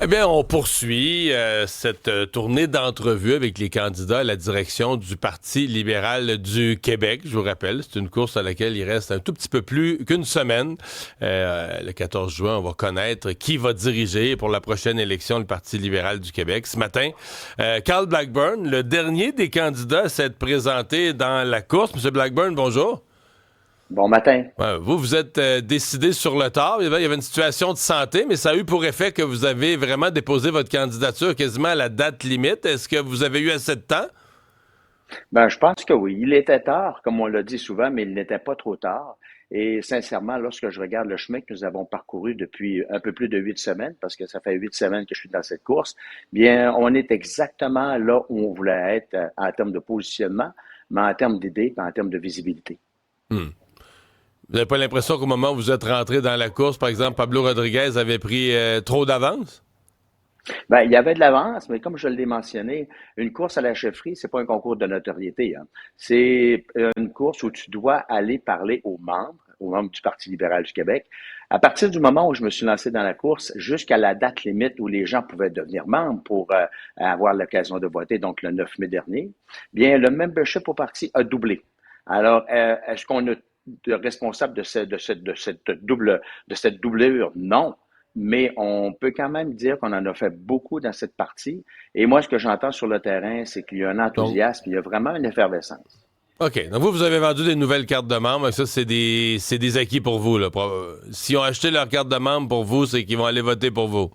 Eh bien, on poursuit cette tournée d'entrevues avec les candidats à la direction du Parti libéral du Québec. Je vous rappelle, c'est une course à laquelle il reste un tout petit peu plus qu'une semaine. Le 14 juin, on va connaître qui va diriger pour la prochaine élection le Parti libéral du Québec. Ce matin, Carl Blackburn, le dernier des candidats à s'être présenté dans la course. Monsieur Blackburn, bonjour. Bon matin. Ouais, vous êtes décidé sur le tard. Il y avait une situation de santé, mais ça a eu pour effet que vous avez vraiment déposé votre candidature quasiment à la date limite. Est-ce que vous avez eu assez de temps? Ben, je pense que oui. Il était tard, comme on l'a dit souvent, mais il n'était pas trop tard. Et sincèrement, lorsque je regarde le chemin que nous avons parcouru depuis un peu plus de 8 semaines, parce que ça fait 8 semaines que je suis dans cette course, bien, on est exactement là où on voulait être en termes de positionnement, mais en termes d'idées, en termes de visibilité. Hmm. Vous n'avez pas l'impression qu'au moment où vous êtes rentré dans la course, par exemple, Pablo Rodriguez avait pris trop d'avance? Ben, il y avait de l'avance, mais comme je l'ai mentionné, une course à la chefferie, c'est pas un concours de notoriété, hein. C'est une course où tu dois aller parler aux membres du Parti libéral du Québec. À partir du moment où je me suis lancé dans la course, jusqu'à la date limite où les gens pouvaient devenir membres pour avoir l'occasion de voter, donc le 9 mai dernier, bien, le membership au parti a doublé. Alors, est-ce qu'on est responsable de cette doublure? Non. Mais on peut quand même dire qu'on en a fait beaucoup dans cette partie. Et moi, ce que j'entends sur le terrain, c'est qu'il y a un Donc, enthousiasme, il y a vraiment une effervescence. OK. Donc, vous avez vendu des nouvelles cartes de membres. Ça, c'est des acquis pour vous, là. S'ils ont acheté leur carte de membre pour vous, c'est qu'ils vont aller voter pour vous.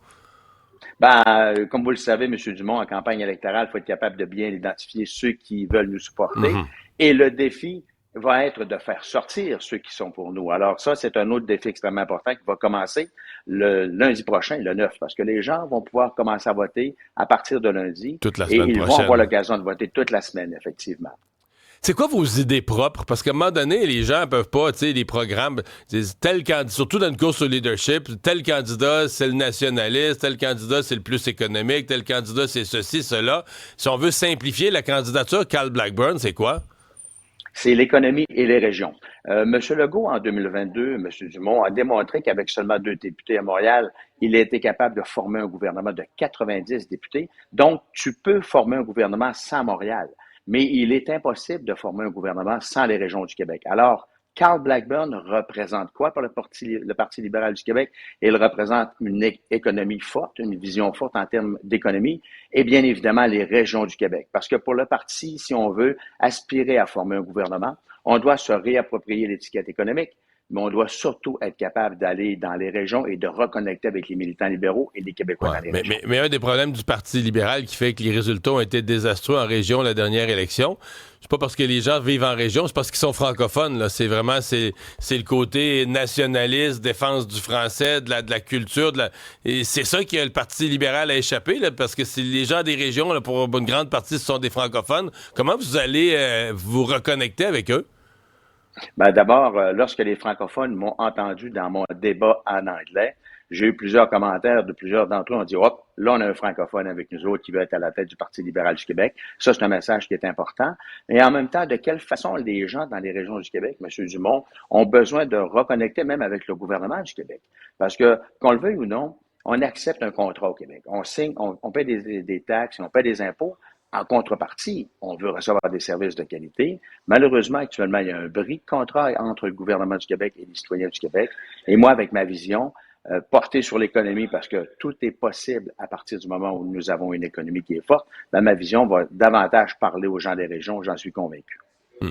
Ben, comme vous le savez, M. Dumont, en campagne électorale, il faut être capable de bien identifier ceux qui veulent nous supporter. Mhm. Et le défi va être de faire sortir ceux qui sont pour nous. Alors ça, c'est un autre défi extrêmement important qui va commencer le lundi prochain, le 9, parce que les gens vont pouvoir commencer à voter à partir de lundi Toute la et semaine ils vont avoir prochaine. l'occasion de voter toute la semaine, effectivement. C'est quoi vos idées propres? Parce qu'à un moment donné, les gens peuvent pas, tu sais, les programmes, tel candidat, surtout dans une course au leadership, tel candidat, c'est le nationaliste, tel candidat, c'est le plus économique, tel candidat, c'est ceci, cela. Si on veut simplifier la candidature, Carl Blackburn, c'est quoi? C'est l'économie et les régions. M. Legault, en 2022, M. Dumont a démontré qu'avec seulement 2 députés à Montréal, il a été capable de former un gouvernement de 90 députés. Donc, tu peux former un gouvernement sans Montréal, mais il est impossible de former un gouvernement sans les régions du Québec. Alors, Carl Blackburn représente quoi pour le Parti libéral du Québec? Il représente une économie forte, une vision forte en termes d'économie et bien évidemment les régions du Québec. Parce que pour le parti, si on veut aspirer à former un gouvernement, on doit se réapproprier l'étiquette économique, mais on doit surtout être capable d'aller dans les régions et de reconnecter avec les militants libéraux et les Québécois Ouais, dans les régions. mais un des problèmes du Parti libéral qui fait que les résultats ont été désastreux en région la dernière élection, c'est pas parce que les gens vivent en région, c'est parce qu'ils sont francophones. Là. C'est vraiment c'est le côté nationaliste, défense du français, de la culture. Et c'est ça que le Parti libéral a échappé, là, parce que si les gens des régions, là, pour une grande partie, ce sont des francophones, comment vous allez vous reconnecter avec eux? Ben, d'abord, lorsque les francophones m'ont entendu dans mon débat en anglais, j'ai eu plusieurs commentaires de plusieurs d'entre eux. On dit, hop, là, on a un francophone avec nous autres qui veut être à la tête du Parti libéral du Québec. Ça, c'est un message qui est important. Et en même temps, de quelle façon les gens dans les régions du Québec, M. Dumont, ont besoin de reconnecter même avec le gouvernement du Québec. Parce que, qu'on le veuille ou non, on accepte un contrat au Québec. On signe, on paie des taxes, on paie des impôts. En contrepartie, on veut recevoir des services de qualité. Malheureusement, actuellement, il y a un bris de contrat entre le gouvernement du Québec et les citoyens du Québec. Et moi, avec ma vision, portée sur l'économie, parce que tout est possible à partir du moment où nous avons une économie qui est forte, ben, ma vision va davantage parler aux gens des régions, j'en suis convaincu. Hmm.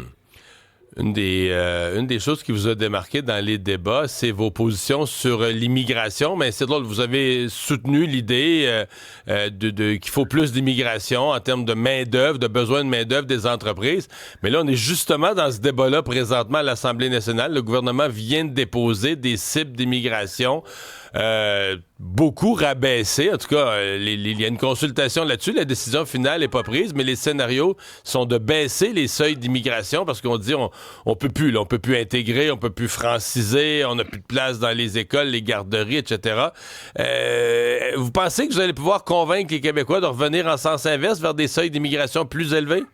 Une des choses qui vous a démarqué dans les débats, c'est vos positions sur l'immigration. Mais c'est drôle, vous avez soutenu l'idée qu'il faut plus d'immigration en termes de main-d'œuvre, de besoin de main-d'œuvre des entreprises. Mais là, on est justement dans ce débat-là présentement à l'Assemblée nationale. Le gouvernement vient de déposer des cibles d'immigration. Beaucoup rabaissé. En tout cas, il y a une consultation là-dessus. La décision finale n'est pas prise, mais les scénarios sont de baisser les seuils d'immigration parce qu'on dit on peut plus, là, on peut plus intégrer, on peut plus franciser, on n'a plus de place dans les écoles, les garderies, etc. Vous pensez que vous allez pouvoir convaincre les Québécois de revenir en sens inverse vers des seuils d'immigration plus élevés?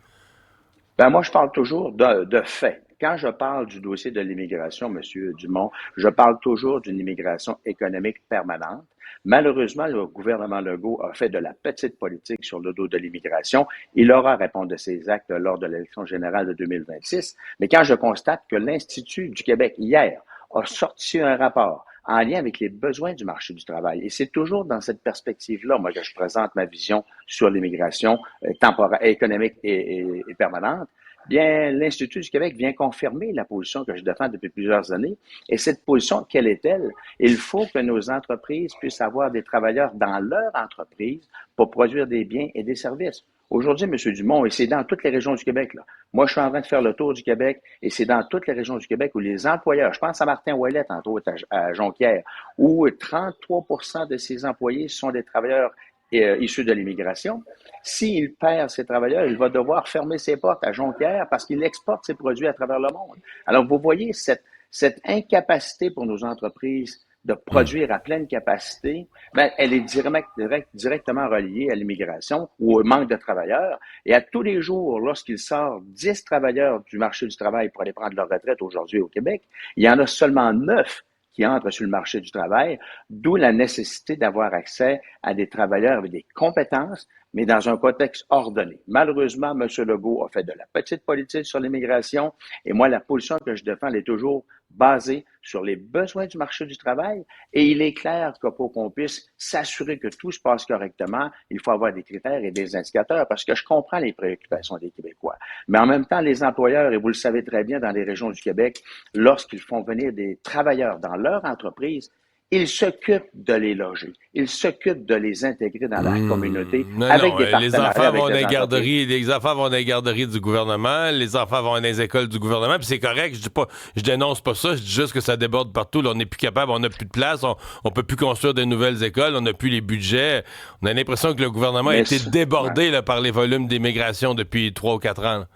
Ben, moi, je parle toujours de faits. Quand je parle du dossier de l'immigration, Monsieur Dumont, je parle toujours d'une immigration économique permanente Malheureusement, le gouvernement Legault a fait de la petite politique sur le dos de l'immigration. Il aura à répondre de ses actes lors de l'élection générale de 2026. Mais quand je constate que l'Institut du Québec, hier, a sorti un rapport en lien avec les besoins du marché du travail. Et c'est toujours dans cette perspective-là, moi, que je présente ma vision sur l'immigration temporaire, économique et permanente. Bien, l'Institut du Québec vient confirmer la position que je défends depuis plusieurs années. Et cette position, quelle est-elle? Il faut que nos entreprises puissent avoir des travailleurs dans leur entreprise pour produire des biens et des services. Aujourd'hui, M. Dumont, et c'est dans toutes les régions du Québec, là. Moi, je suis en train de faire le tour du Québec et c'est dans toutes les régions du Québec où les employeurs, je pense à Martin-Ouellet, entre autres, à Jonquière, où 33% de ces employés sont des travailleurs issus de l'immigration. S'il perd ses travailleurs, il va devoir fermer ses portes à Jonquière parce qu'il exporte ses produits à travers le monde. Alors, vous voyez cette incapacité pour nos entreprises de produire à pleine capacité, ben, elle est directement reliée à l'immigration ou au manque de travailleurs. Et à tous les jours, lorsqu'il sort 10 travailleurs du marché du travail pour aller prendre leur retraite aujourd'hui au Québec, il y en a seulement 9 qui entrent sur le marché du travail, d'où la nécessité d'avoir accès à des travailleurs avec des compétences, mais dans un contexte ordonné. Malheureusement, M. Legault a fait de la petite politique sur l'immigration, et moi, la position que je défends, elle est toujours basée sur les besoins du marché du travail, et il est clair que pour qu'on puisse s'assurer que tout se passe correctement, il faut avoir des critères et des indicateurs, parce que je comprends les préoccupations des Québécois. Mais en même temps, les employeurs, et vous le savez très bien dans les régions du Québec, lorsqu'ils font venir des travailleurs dans leur entreprise, ils s'occupent de les loger. Ils s'occupent de les intégrer dans la communauté avec des les partenariats enfants avec vont dans les les entreprises. garderies, les enfants vont dans les garderies du gouvernement, les enfants vont dans les écoles du gouvernement, puis c'est correct, je dis pas, je dénonce pas ça, je dis juste que ça déborde partout, là, on n'est plus capable, on n'a plus de place, on peut plus construire de nouvelles écoles, on n'a plus les budgets, on a l'impression que le gouvernement a été débordé là, par les volumes d'immigration depuis 3 ou 4 ans. Là.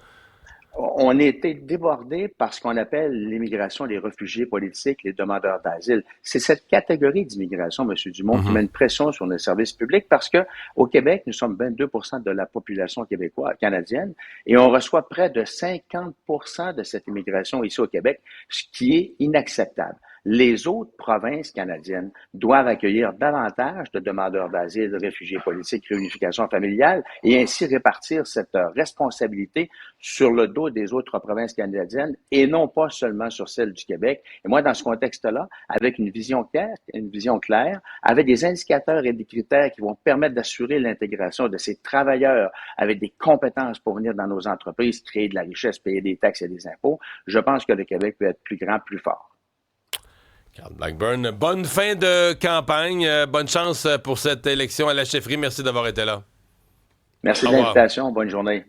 On a été débordés par ce qu'on appelle l'immigration, les réfugiés politiques, les demandeurs d'asile. C'est cette catégorie d'immigration, M. Dumont, qui met une pression sur nos services publics parce que au Québec, nous sommes 22% de la population québécoise, canadienne, et on reçoit près de 50% de cette immigration ici au Québec, ce qui est inacceptable. Les autres provinces canadiennes doivent accueillir davantage de demandeurs d'asile, de réfugiés politiques, réunification familiale, et ainsi répartir cette responsabilité sur le dos des autres provinces canadiennes et non pas seulement sur celle du Québec. Et moi, dans ce contexte-là, avec une vision claire, avec des indicateurs et des critères qui vont permettre d'assurer l'intégration de ces travailleurs avec des compétences pour venir dans nos entreprises, créer de la richesse, payer des taxes et des impôts, je pense que le Québec peut être plus grand, plus fort. Carl Blackburn, bonne fin de campagne. Bonne chance pour cette élection à la chefferie. Merci d'avoir été là. Merci de l'invitation. Bonne journée.